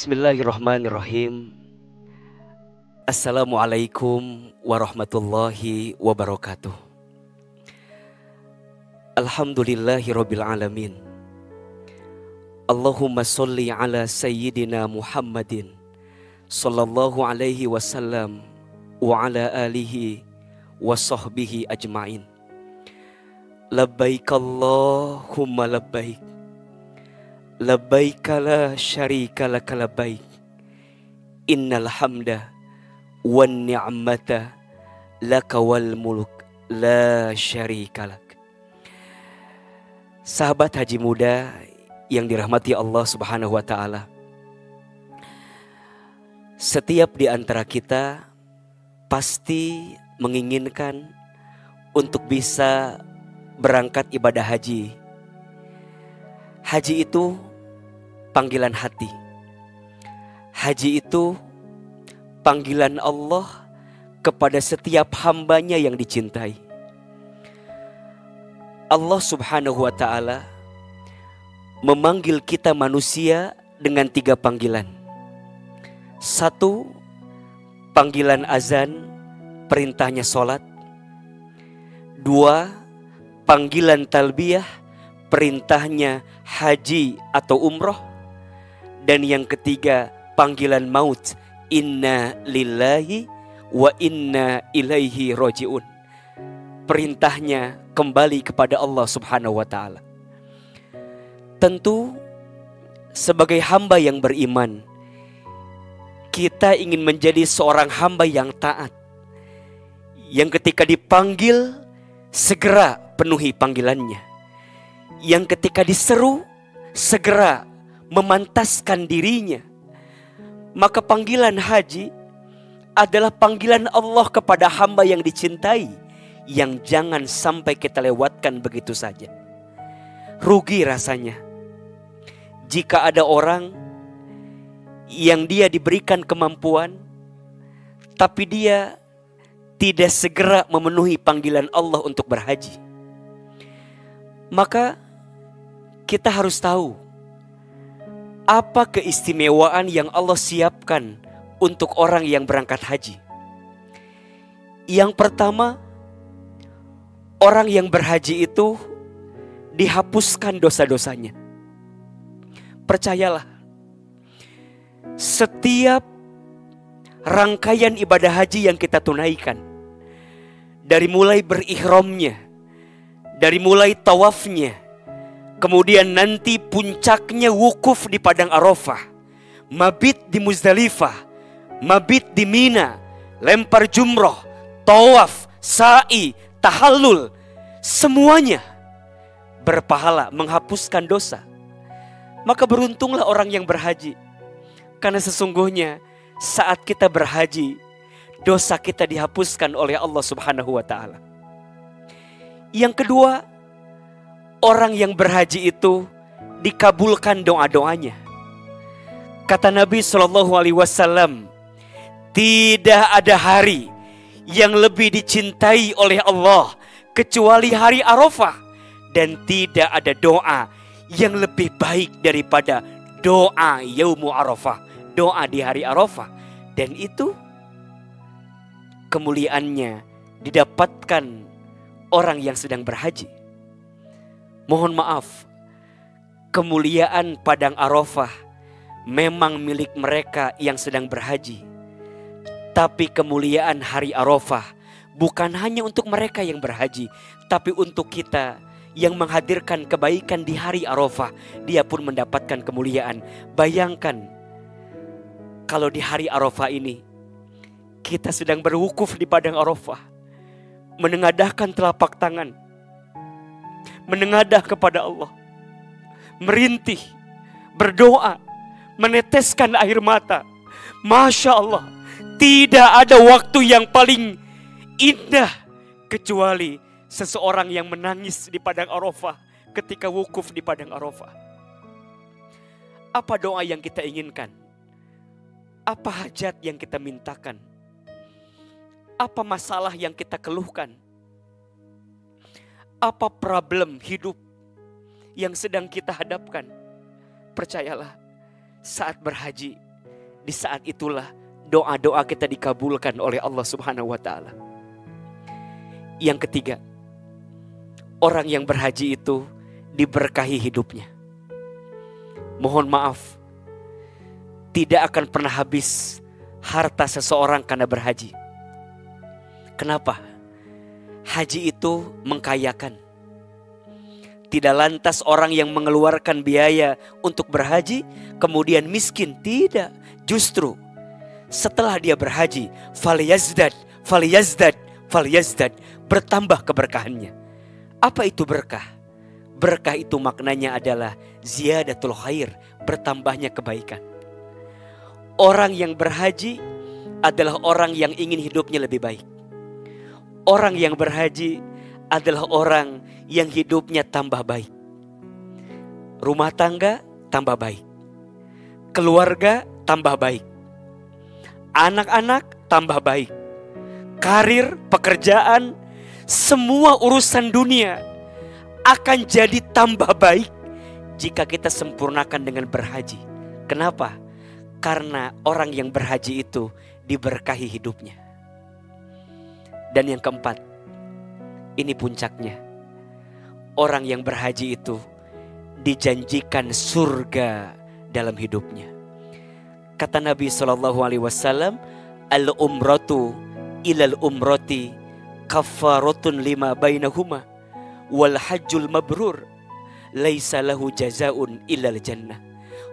Bismillahirrahmanirrahim. Assalamualaikum warahmatullahi wabarakatuh. Alhamdulillahirabbil alamin. Allahumma sholli ala sayyidina Muhammadin sallallahu alaihi wasallam wa ala alihi wa sahbihi ajmain. Labbaik Allahumma labbaik. Labbaik la syarika laka labbaik. Innal hamda wan ni'mata laka wal mulk la syarika lak. Sahabat haji muda yang dirahmati Allah Subhanahu wa taala. Setiap di antara kita pasti menginginkan untuk bisa berangkat ibadah haji. Haji itu panggilan hati. Haji itu panggilan Allah kepada setiap hambanya yang dicintai. Allah Subhanahu wa ta'ala memanggil kita manusia dengan 3 panggilan. 1, panggilan azan, perintahnya sholat. 2, panggilan talbiyah, perintahnya haji atau umroh. Dan yang ketiga, panggilan maut, inna lillahi wa inna ilaihi roji'un. Perintahnya kembali kepada Allah Subhanahu wa ta'ala. Tentu sebagai hamba yang beriman, kita ingin menjadi seorang hamba yang taat, yang ketika dipanggil segera penuhi panggilannya, yang ketika diseru segera memantaskan dirinya. Maka panggilan haji adalah panggilan Allah kepada hamba yang dicintai, yang jangan sampai kita lewatkan begitu saja. Rugi rasanya jika ada orang yang dia diberikan kemampuan, tapi dia tidak segera memenuhi panggilan Allah untuk berhaji. Maka kita harus tahu apa keistimewaan yang Allah siapkan untuk orang yang berangkat haji. Yang pertama, orang yang berhaji itu dihapuskan dosa-dosanya. Percayalah, setiap rangkaian ibadah haji yang kita tunaikan, dari mulai berihramnya, dari mulai tawafnya, kemudian nanti puncaknya wukuf di Padang Arafah, mabit di Muzdalifah, mabit di Mina, lempar jumroh, tawaf, sa'i, tahallul, semuanya berpahala, menghapuskan dosa. Maka beruntunglah orang yang berhaji, karena sesungguhnya saat kita berhaji, dosa kita dihapuskan oleh Allah Subhanahu wa ta'ala. Yang kedua, orang yang berhaji itu dikabulkan doa-doanya. Kata Nabi SAW, tidak ada hari yang lebih dicintai oleh Allah kecuali hari Arafah, dan tidak ada doa yang lebih baik daripada doa Yaumu Arafah, doa di hari Arafah. Dan itu kemuliaannya didapatkan orang yang sedang berhaji. Mohon maaf, kemuliaan Padang Arafah memang milik mereka yang sedang berhaji. Tapi kemuliaan hari Arafah bukan hanya untuk mereka yang berhaji, tapi untuk kita yang menghadirkan kebaikan di hari Arafah, dia pun mendapatkan kemuliaan. Bayangkan kalau di hari Arafah ini kita sedang berwukuf di Padang Arafah, menengadahkan telapak tangan, menengadah kepada Allah, merintih, berdoa, meneteskan air mata. Masya Allah, tidak ada waktu yang paling indah kecuali seseorang yang menangis di Padang Arafah ketika wukuf di Padang Arafah. Apa doa yang kita inginkan? Apa hajat yang kita mintakan? Apa masalah yang kita keluhkan? Apa problem hidup yang sedang kita hadapkan? Percayalah, saat berhaji di saat itulah doa-doa kita dikabulkan oleh Allah Subhanahu wa taala. Yang ketiga, orang yang berhaji itu diberkahi hidupnya. Mohon maaf, tidak akan pernah habis harta seseorang karena berhaji. Kenapa? Haji itu mengkayakan. Tidak lantas orang yang mengeluarkan biaya untuk berhaji kemudian miskin. Tidak. Justru setelah dia berhaji, falyazdad, bertambah keberkahannya. Apa itu berkah? Berkah itu maknanya adalah ziyadatul khair, bertambahnya kebaikan. Orang yang berhaji adalah orang yang ingin hidupnya lebih baik. Orang yang berhaji adalah orang yang hidupnya tambah baik. Rumah tangga tambah baik. Keluarga tambah baik. Anak-anak tambah baik. Karir, pekerjaan, semua urusan dunia akan jadi tambah baik jika kita sempurnakan dengan berhaji. Kenapa? Karena orang yang berhaji itu diberkahi hidupnya. Dan yang keempat, ini puncaknya. Orang yang berhaji itu dijanjikan surga dalam hidupnya. Kata Nabi SAW, al-umratu ilal umrati kafaratun lima bainahuma wal hajjul mabrur laisa lahu jazaun illal jannah.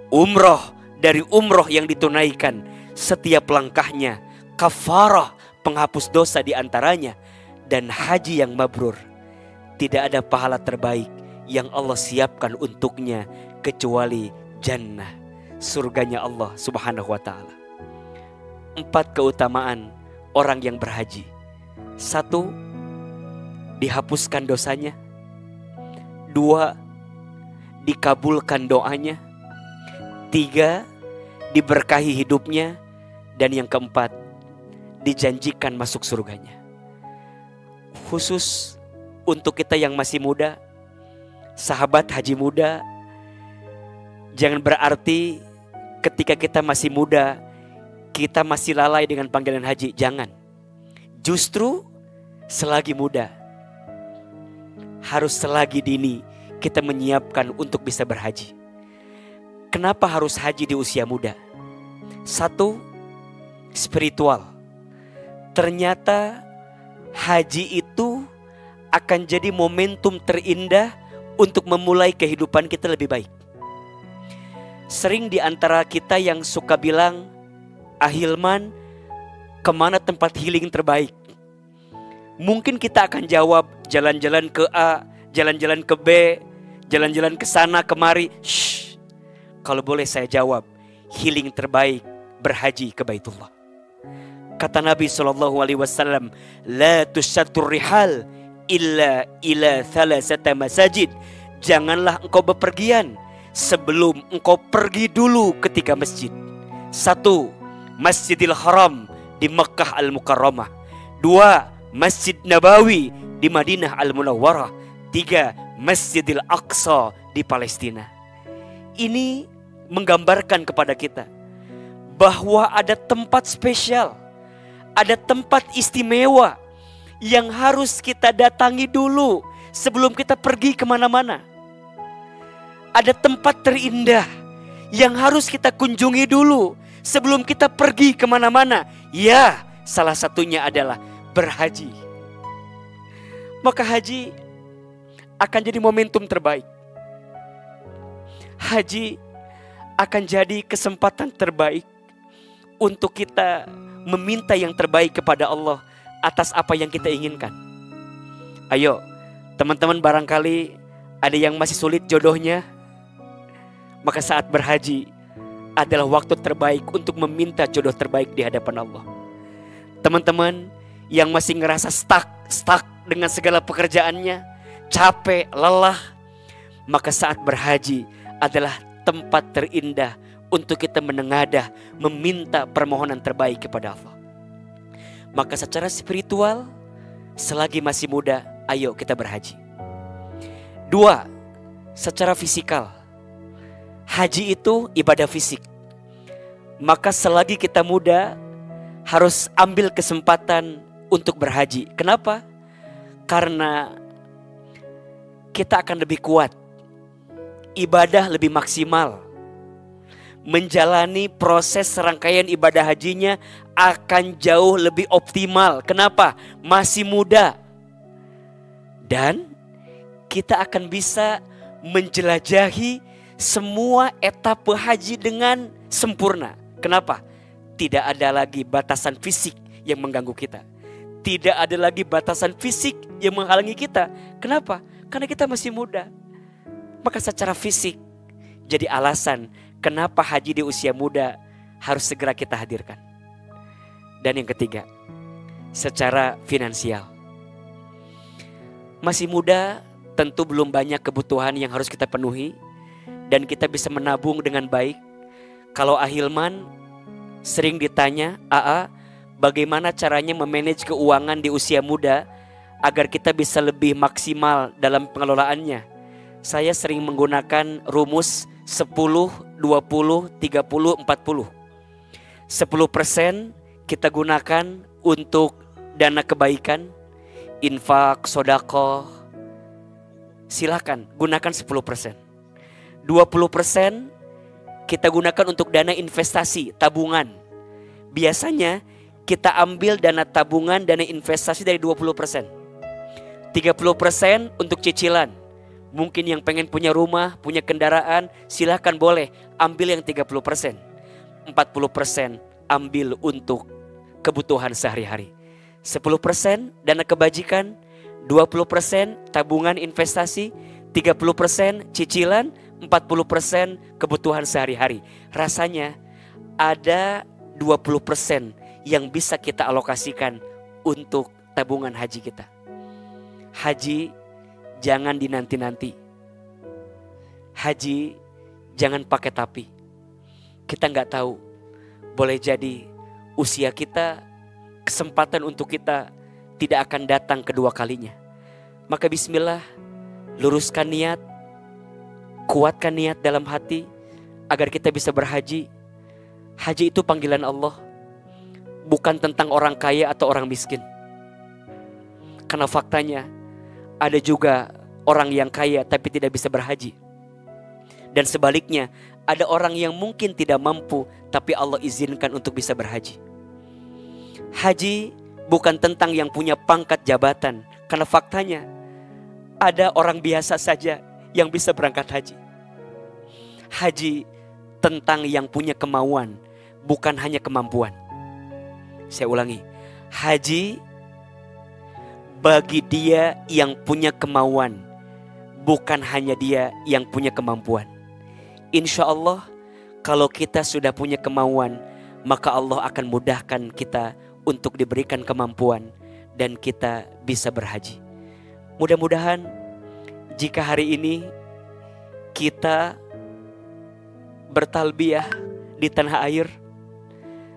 Umroh dari umroh yang ditunaikan, setiap langkahnya kafarah, penghapus dosa di antaranya, dan haji yang mabrur, tidak ada pahala terbaik yang Allah siapkan untuknya kecuali jannah, surganya Allah Subhanahu wa taala. 4 keutamaan orang yang berhaji. 1, dihapuskan dosanya. 2, dikabulkan doanya. 3, diberkahi hidupnya. Dan yang keempat, dijanjikan masuk surganya. Khusus untuk kita yang masih muda, sahabat haji muda, jangan berarti ketika kita masih muda kita masih lalai dengan panggilan haji. Jangan. Justru selagi muda, harus selagi dini kita menyiapkan untuk bisa berhaji. Kenapa harus haji di usia muda? 1, spiritual. Ternyata haji itu akan jadi momentum terindah untuk memulai kehidupan kita lebih baik. Sering di antara kita yang suka bilang, Ahilman, kemana tempat healing terbaik? Mungkin kita akan jawab, jalan-jalan ke A, jalan-jalan ke B, jalan-jalan ke sana kemari. Shh. Kalau boleh saya jawab, healing terbaik berhaji ke Baitullah. Kata Nabi SAW, la tusyatur rihal illa ila thalathata masajid. Janganlah engkau bepergian sebelum engkau pergi dulu ke 3 masjid. 1, Masjidil Haram di Makkah Al-Mukarramah. 2, Masjid Nabawi di Madinah Al-Munawwarah. 3, Masjidil Aqsa di Palestina. Ini menggambarkan kepada kita bahwa ada tempat spesial, ada tempat istimewa yang harus kita datangi dulu sebelum kita pergi kemana-mana. Ada tempat terindah yang harus kita kunjungi dulu sebelum kita pergi kemana-mana. Ya, salah satunya adalah berhaji. Maka haji akan jadi momentum terbaik. Haji akan jadi kesempatan terbaik untuk kita meminta yang terbaik kepada Allah atas apa yang kita inginkan. Ayo, teman-teman, barangkali ada yang masih sulit jodohnya, maka saat berhaji adalah waktu terbaik untuk meminta jodoh terbaik di hadapan Allah. Teman-teman yang masih ngerasa stuck dengan segala pekerjaannya, capek, lelah, maka saat berhaji adalah tempat terindah untuk kita menengadah, meminta permohonan terbaik kepada Allah. Maka secara spiritual, selagi masih muda, ayo kita berhaji. 2, secara fisikal. Haji itu ibadah fisik. Maka selagi kita muda, harus ambil kesempatan untuk berhaji. Kenapa? Karena kita akan lebih kuat, ibadah lebih maksimal, menjalani proses serangkaian ibadah hajinya akan jauh lebih optimal. Kenapa? Masih muda. Dan kita akan bisa menjelajahi semua etapa haji dengan sempurna. Kenapa? Tidak ada lagi batasan fisik yang mengganggu kita. Tidak ada lagi batasan fisik yang menghalangi kita. Kenapa? Karena kita masih muda. Maka secara fisik jadi alasan kenapa haji di usia muda harus segera kita hadirkan. Dan yang ketiga, secara finansial. Masih muda, tentu belum banyak kebutuhan yang harus kita penuhi. Dan kita bisa menabung dengan baik. Kalau Ahilman sering ditanya, AA, bagaimana caranya memanage keuangan di usia muda agar kita bisa lebih maksimal dalam pengelolaannya? Saya sering menggunakan rumus 10, 20, 30, 40. 10% kita gunakan untuk dana kebaikan, infak, sedekah. Silakan gunakan 10%. 20% kita gunakan untuk dana investasi, tabungan. Biasanya kita ambil dana tabungan, dana investasi dari 20%. 30% untuk cicilan. Mungkin yang pengen punya rumah, punya kendaraan, silakan boleh ambil yang 30%. 40% ambil untuk kebutuhan sehari-hari. 10% dana kebajikan, 20% tabungan investasi, 30% cicilan, 40% kebutuhan sehari-hari. Rasanya ada 20% yang bisa kita alokasikan untuk tabungan haji kita. Haji jangan dinanti-nanti. Haji jangan pakai tapi. Kita nggak tahu, boleh jadi usia kita, kesempatan untuk kita tidak akan datang kedua kalinya. Maka bismillah, luruskan niat, kuatkan niat dalam hati agar kita bisa berhaji. Haji itu panggilan Allah, bukan tentang orang kaya atau orang miskin. Karena faktanya ada juga orang yang kaya tapi tidak bisa berhaji. Dan sebaliknya, ada orang yang mungkin tidak mampu tapi Allah izinkan untuk bisa berhaji. Haji bukan tentang yang punya pangkat jabatan. Karena faktanya ada orang biasa saja yang bisa berangkat haji. Haji tentang yang punya kemauan, bukan hanya kemampuan. Saya ulangi, haji bagi dia yang punya kemauan, bukan hanya dia yang punya kemampuan. Insya Allah, kalau kita sudah punya kemauan, maka Allah akan mudahkan kita untuk diberikan kemampuan dan kita bisa berhaji. Mudah-mudahan jika hari ini kita bertalbiyah di tanah air,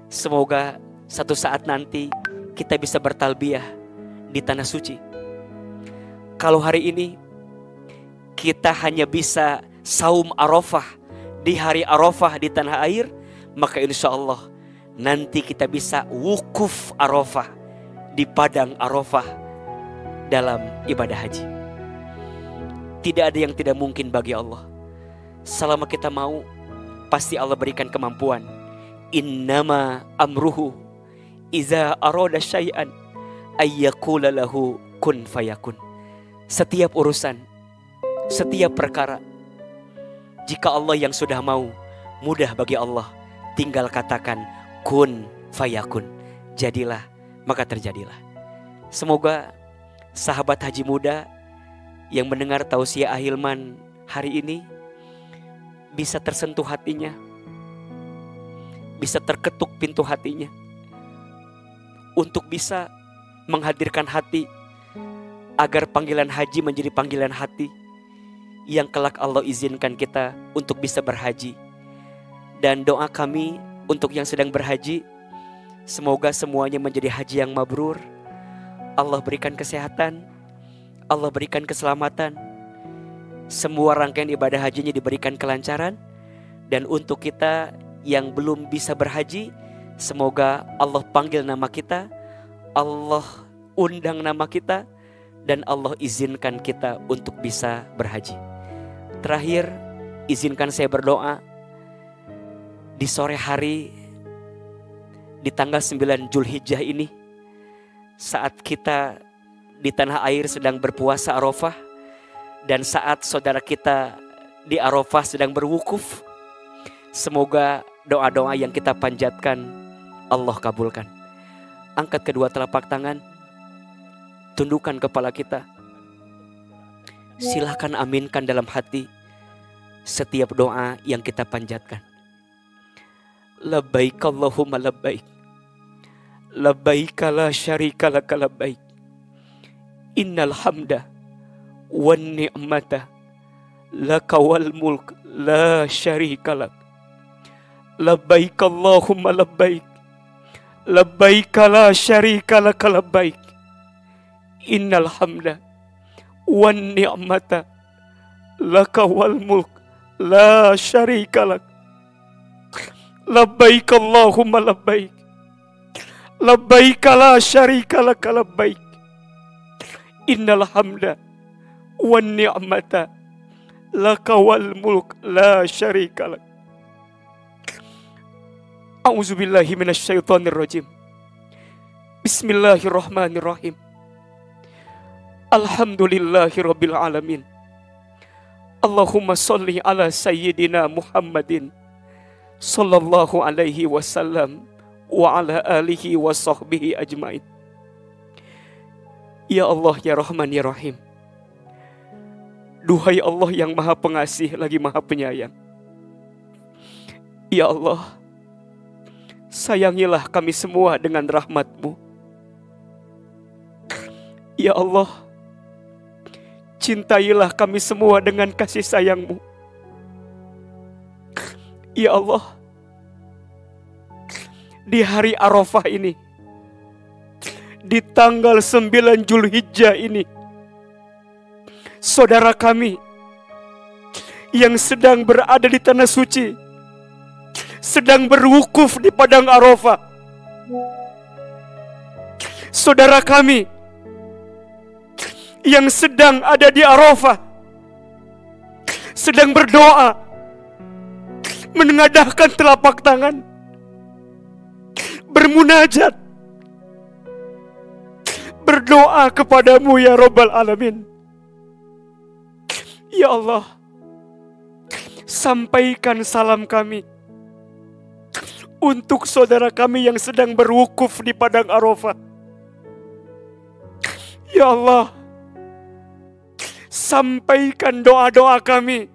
semoga satu saat nanti kita bisa bertalbiyah di tanah suci. Kalau hari ini kita hanya bisa saum Arafah di hari Arafah di tanah air, maka insya Allah nanti kita bisa wukuf Arafah di padang Arafah dalam ibadah haji. Tidak ada yang tidak mungkin bagi Allah. Selama kita mau, pasti Allah berikan kemampuan. Innama amruhu iza arada syai'an ayyakula lahu kun fayakun. Setiap urusan, setiap perkara, jika Allah yang sudah mau, mudah bagi Allah. Tinggal katakan kun fayakun, jadilah maka terjadilah. Semoga sahabat haji muda yang mendengar tausiah Ahilman hari ini bisa tersentuh hatinya, bisa terketuk pintu hatinya untuk bisa menghadirkan hati agar panggilan haji menjadi panggilan hati yang kelak Allah izinkan kita untuk bisa berhaji. Dan doa kami untuk yang sedang berhaji, semoga semuanya menjadi haji yang mabrur. Allah berikan kesehatan, Allah berikan keselamatan, semua rangkaian ibadah hajinya diberikan kelancaran. Dan untuk kita yang belum bisa berhaji, semoga Allah panggil nama kita, Allah undang nama kita, dan Allah izinkan kita untuk bisa berhaji. Terakhir, izinkan saya berdoa. Di sore hari, di tanggal 9 Zulhijjah ini, saat kita di tanah air sedang berpuasa Arafah, dan saat saudara kita di Arafah sedang berwukuf, semoga doa-doa yang kita panjatkan Allah kabulkan. Angkat kedua telapak tangan, tundukkan kepala kita. Silahkan aminkan dalam hati setiap doa yang kita panjatkan. Labbaik Allahumma labbaik, labbaik la syarika laka labbaik, innal hamda wan ni'mata laka wal mulk la syarika lak. Labbaik Allahumma labbaik, labbaik la syarika laka labbaik, innal hamda wan ni'mata laka wal mulk la syarika lak. Labbaik Allahumma labbaik, labbaik la syarika laka labbaik, innal hamda wan ni'mata laka wal mulk la syarika lak. A'udzubillahi minasyaitonir rajim. Bismillahirrahmanirrahim. Alhamdulillahirabbil alamin. Allahumma sholli ala sayyidina Muhammadin sallallahu alaihi wasallam wa ala alihi wa sahbihi ajmain. Ya Allah, ya Rahman, ya Rahim. Duhai Allah yang Maha Pengasih lagi Maha Penyayang. Ya Allah, sayangilah kami semua dengan rahmat-Mu. Ya Allah, cintailah kami semua dengan kasih sayang-Mu. Ya Allah, di hari Arafah ini, di tanggal 9 Zulhijjah ini, saudara kami yang sedang berada di tanah suci, sedang berwukuf di padang Arafah. Saudara kami yang sedang ada di Arafah, sedang berdoa, menengadahkan telapak tangan, bermunajat, berdoa kepadamu ya Rabbal Alamin. Ya Allah, sampaikan salam kami untuk saudara kami yang sedang berwukuf di padang Arafah. Ya Allah, sampaikan doa-doa kami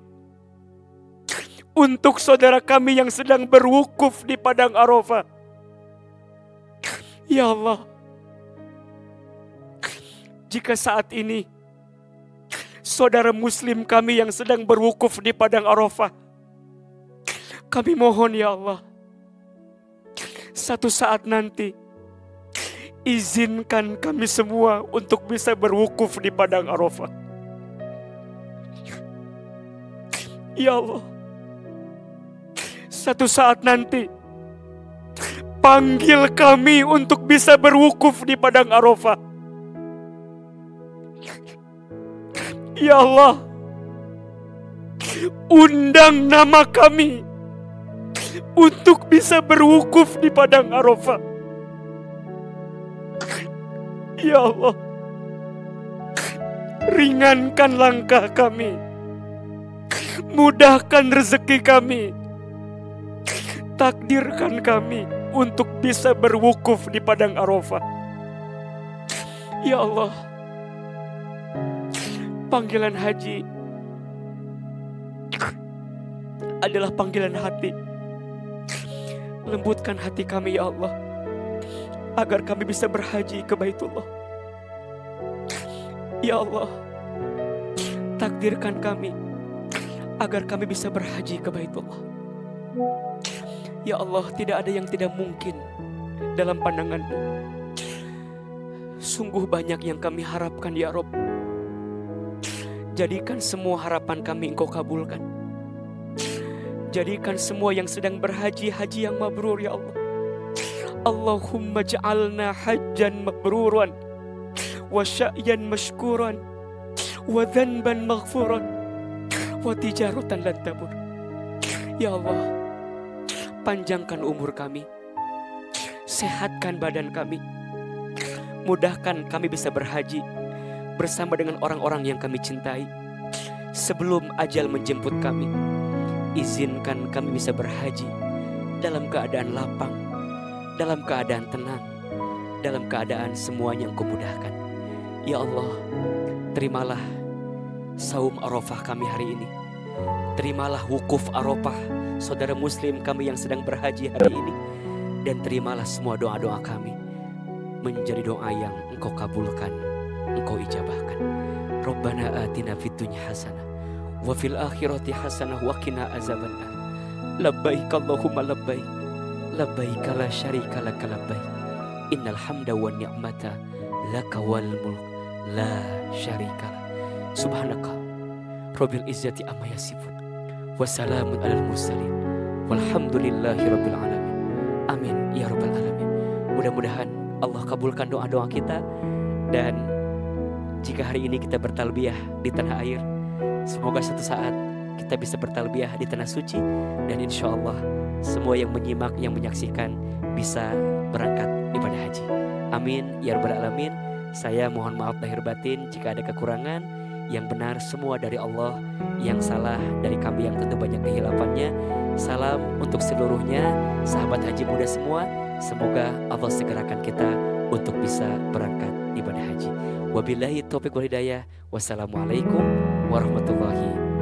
untuk saudara kami yang sedang berwukuf di padang Arafah. Ya Allah, jika saat ini saudara muslim kami yang sedang berwukuf di padang Arafah, kami mohon ya Allah, satu saat nanti izinkan kami semua untuk bisa berwukuf di padang Arafah. Ya Allah, satu saat nanti panggil kami untuk bisa berwukuf di padang Arafah. Ya Allah, undang nama kami untuk bisa berwukuf di padang Arafah. Ya Allah, ringankan langkah kami, mudahkan rezeki kami, takdirkan kami untuk bisa berwukuf di padang Arafah. Ya Allah, panggilan haji adalah panggilan hati. Lembutkan hati kami ya Allah, agar kami bisa berhaji ke Baitullah. Ya Allah, takdirkan kami agar kami bisa berhaji ke Baitullah. Ya Allah, tidak ada yang tidak mungkin dalam pandangan-Mu. Sungguh banyak yang kami harapkan ya Rabb. Jadikan semua harapan kami Engkau kabulkan. Jadikan semua yang sedang berhaji, haji yang mabrur ya Allah. Allahumma ja'alna hajjan mabruran, wa sya'yan mashkuran, wa dhanban maghfuran, wa tijaratan lan tabur. Ya Allah, panjangkan umur kami, sehatkan badan kami, mudahkan kami bisa berhaji bersama dengan orang-orang yang kami cintai. Sebelum ajal menjemput kami, izinkan kami bisa berhaji dalam keadaan lapang, dalam keadaan tenang, dalam keadaan semuanya Engkau mudahkan. Ya Allah, terimalah saum Arafah kami hari ini. Terimalah wukuf Arafah saudara muslim kami yang sedang berhaji hari ini. Dan terimalah semua doa-doa kami menjadi doa yang Engkau kabulkan, Engkau ijabahkan. Rabbana atina fid dunya hasanah wa fil akhirati hasanah wa qina azabannar. Labbaik Allahumma labbaik, labbaik la syarika lak labbaik, innal hamda wan ni'mata laka wal mulk la syarika lak. Subhanaka rabbil izzati amma yasifun wa salamun alal mursalin walhamdulillahi rabbil alamin. Amin ya rabbal alamin. Mudah-mudahan Allah kabulkan doa-doa kita. Dan jika hari ini kita bertalbiyah di tanah air, semoga suatu saat kita bisa bertalbiyah di tanah suci. Dan insya Allah semua yang menyimak, yang menyaksikan bisa berangkat ibadah haji. Amin ya rabbal alamin. Saya mohon maaf lahir batin jika ada kekurangan. Yang benar semua dari Allah, yang salah dari kami yang tentu banyak kehilafannya. Salam untuk seluruhnya sahabat haji muda semua. Semoga Allah segerakan kita untuk bisa berangkat ibadah haji. Wabillahi taufiq wal hidayah. Wassalamualaikum warahmatullahi wabarakatuh.